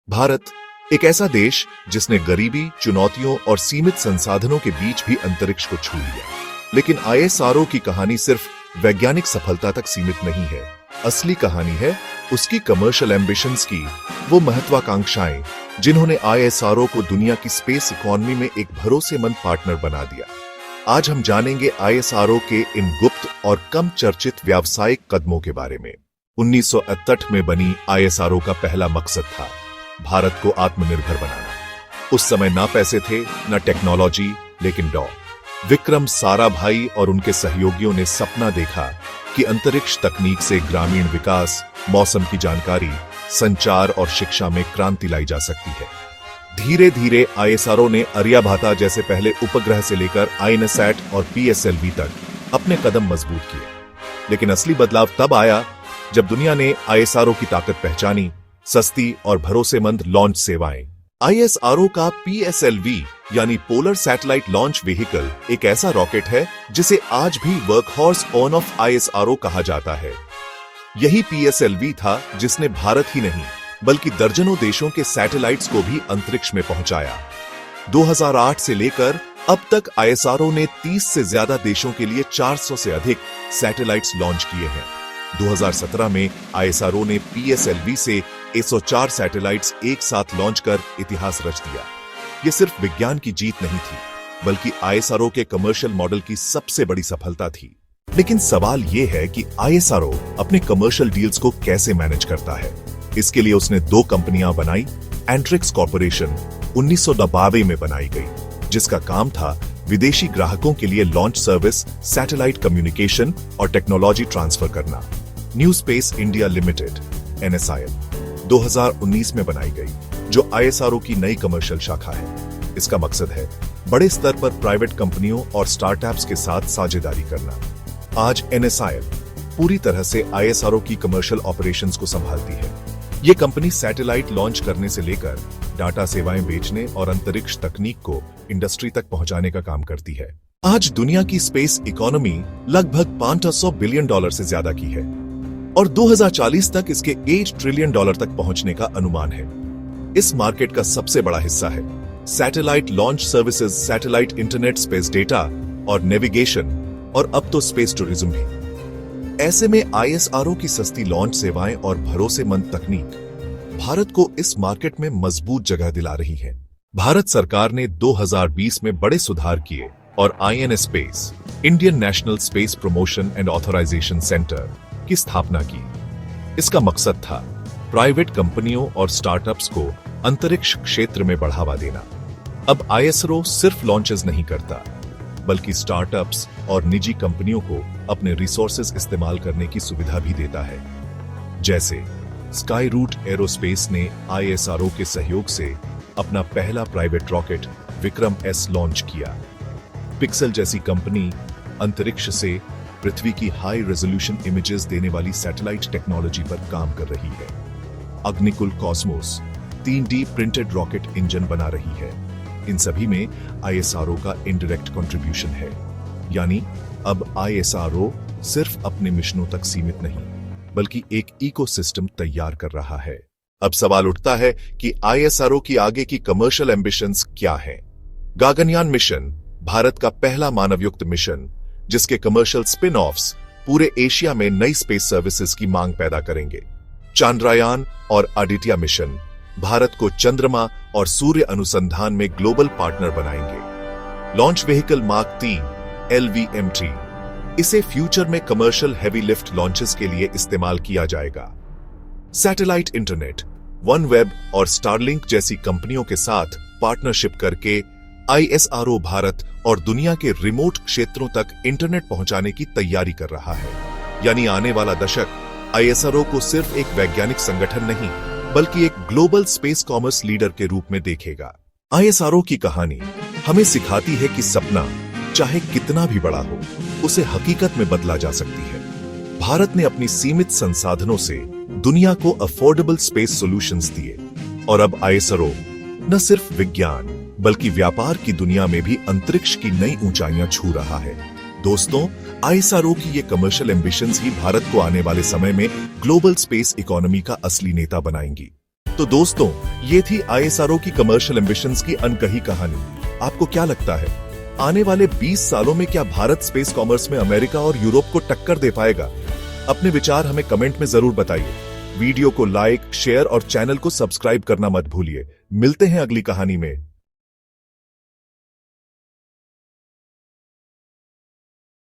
भारत एक ऐसा देश जिसने गरीबी, चुनौतियों और सीमित संसाधनों के बीच भी अंतरिक्ष को छू लिया। लेकिन आईएसआरओ की कहानी सिर्फ वैज्ञानिक सफलता तक सीमित नहीं है। असली कहानी है उसकी कमर्शियल एम्बिशंस की, वो महत्वाकांक्षाएं जिन्होंने आईएसआरओ को दुनिया की स्पेस इकोनॉमी में एक भरोसेमंद पार्टनर बना दिया। आज हम जानेंगे आईएसआरओ के इन गुप्त और कम चर्चित व्यावसायिक कदमों के बारे में। 1968 में बनी आईएसआरओ का पहला मकसद था भारत को आत्मनिर्भर बनाना। उस समय ना पैसे थे, ना टेक्नोलॉजी, लेकिन विक्रम साराभाई और उनके सहयोगियों ने सपना देखा कि अंतरिक्ष तकनीक से ग्रामीण विकास, मौसम की जानकारी, संचार और शिक्षा में क्रांति लाई जा सकती है। धीरे धीरे आईएसआरओ ने आर्यभट्ट जैसे पहले उपग्रह से लेकर आईएनएसैट और पीएसएलवी तक अपने कदम मजबूत किए। लेकिन असली बदलाव तब आया जब दुनिया ने आईएसआरओ की ताकत पहचानी। सस्ती और भरोसेमंद लॉन्च सेवाएं। आईएसआरओ का पीएसएलवी यानी पोलर सैटेलाइट लॉन्च व्हीकल एक ऐसा रॉकेट है जिसे आज भी वर्कहॉर्स ऑन ऑफ आईएसआरओ कहा जाता है। यही पीएसएलवी था जिसने भारत ही नहीं बल्कि दर्जनों देशों के सैटेलाइट्स को भी अंतरिक्ष में पहुंचाया। 2008 से लेकर अब तक आईएसआरओ ने 30 से ज्यादा देशों के लिए 400 से अधिक सैटेलाइट्स लॉन्च किए हैं। 2017 में आईएसआरओ ने पीएसएलवी से 104 सैटेलाइट्स एक साथ लॉन्च कर इतिहास रच दिया। यह सिर्फ विज्ञान की जीत नहीं थी, बल्कि आईएसआरओ के कमर्शियल मॉडल की सबसे बड़ी सफलता थी। लेकिन सवाल यह है कि आईएसआरओ अपने कमर्शियल डील्स को कैसे मैनेज करता है। इसके लिए उसने 2 कंपनियां बनाई। एंट्रिक्स कॉर्पोरेशन 1992 में बनाई गई, जिसका काम था विदेशी ग्राहकों के लिए लॉन्च सर्विस, सैटेलाइट कम्युनिकेशन और टेक्नोलॉजी ट्रांसफर करना। New space India limited (NSIL) 2019 में बनाई गई, जो आईएसआरओ की नई कमर्शियल शाखा है। इसका मकसद है बड़े स्तर पर प्राइवेट कंपनियों और स्टार्टअप्स के साथ साझेदारी करना। आज NSIL पूरी तरह से आईएसआरओ की कमर्शियल ऑपरेशंस को संभालती है। ये कंपनी सैटेलाइट लॉन्च करने से लेकर डाटा सेवाएं बेचने और अंतरिक्ष तकनीक को इंडस्ट्री तक पहुंचाने का काम करती है। आज दुनिया की स्पेस इकोनॉमी लगभग $500 बिलियन से ज्यादा की है और 2040 तक इसके $8 ट्रिलियन तक पहुंचने का अनुमान है। इस मार्केट का सबसे बड़ा हिस्सा है satellite launch services, satellite internet, space data और नेविगेशन, और अब तो स्पेस टूरिज्म भी। ऐसे में आईएसआरओ की सस्ती लॉन्च सेवाएं और भरोसेमंद तकनीक भारत को इस मार्केट में मजबूत जगह दिला रही है। भारत सरकार ने 2020 में बड़े सुधार किए और INS space, Indian National Space Promotion and Authorization Centre की स्थापना की। इसका मकसद था प्राइवेट कंपनियों और स्टार्टअप्स को अंतरिक्ष क्षेत्र में बढ़ावा देना। अब आईएसआरओ सिर्फ लॉन्चेस नहीं करता, बल्कि स्टार्टअप्स और निजी कंपनियों को अपने रिसोर्सेज इस्तेमाल करने की सुविधा भी देता है। जैसे स्काई रूट एरोस्पेस ने आईएसआरओ के सहयोग से अपना पहला private rocket Vikram S launch किया। पिक्सल जैसी कंपनी अंतरिक्ष से पृथ्वी की हाई रेजोल्यूशन इमेजेस देने वाली सैटेलाइट टेक्नोलॉजी पर काम कर रही है। Agnikul Cosmos 3D printed rocket engine बना रही है। इन सभी में आईएसआरओ का इनडायरेक्ट कंट्रीब्यूशन है। यानी अब आईएसआरओ सिर्फ अपने मिशनों तक सीमित नहीं, बल्कि एक इकोसिस्टम तैयार कर रहा है। अब सवाल उठता है कि आईएसआरओ की आगे की कमर्शियल एम्बिशंस क्या हैं? गगनयान मिशन भारत का पहला मानवयुक्त मिशन, जिसके कमर्शियल स्पिन ऑफ्स पूरे एशिया में नई स्पेस सर्विसेज की मांग पैदा करेंगे। चांद्रयान और आदित्य मिशन भारत को चंद्रमा और सूर्य अनुसंधान में ग्लोबल पार्टनर बनाएंगे। लॉन्च व्हीकल मार्क 3 LVM-3 इसे फ्यूचर में कमर्शियल हेवी लिफ्ट लॉन्चेस के लिए इस्तेमाल किया जाएगा। सैटेलाइट इंटरनेट, OneWeb और स्टारलिंक जैसी कंपनियों के साथ पार्टनरशिप करके आईएसआरओ भारत और दुनिया के रिमोट क्षेत्रों तक इंटरनेट पहुंचाने की तैयारी कर रहा है। यानी आने वाला दशक आईएसआरओ को सिर्फ एक वैज्ञानिक संगठन नहीं, बल्कि एक ग्लोबल स्पेस कॉमर्स लीडर के रूप में देखेगा। आईएसआरओ की कहानी हमें सिखाती है कि सपना चाहे कितना भी बड़ा हो, उसे हकीकत में बदला जा सकती है। भारत ने अपनी सीमित संसाधनों से दुनिया को अफोर्डेबल स्पेस सॉल्यूशंस दिए और अब आईएसआरओ न सिर्फ विज्ञान बल्कि व्यापार की दुनिया में भी अंतरिक्ष की नई ऊंचाइयां छू रहा है। दोस्तों, आईएसआरओ की ये कमर्शियल एम्बिशंस ही भारत को आने वाले समय में ग्लोबल स्पेस इकोनॉमी का असली नेता बनाएंगी। तो दोस्तों, ये थी आईएसआरओ की कमर्शियल एम्बिशंस की अनकही कहानी। आपको क्या लगता है, आने वाले 20 सालों में क्या भारत स्पेस कॉमर्स में अमेरिका और यूरोप को टक्कर दे पाएगा? अपने विचार हमें कमेंट में जरूर बताइए। वीडियो को लाइक, शेयर और चैनल को सब्सक्राइब करना मत भूलिए। मिलते हैं अगली कहानी में।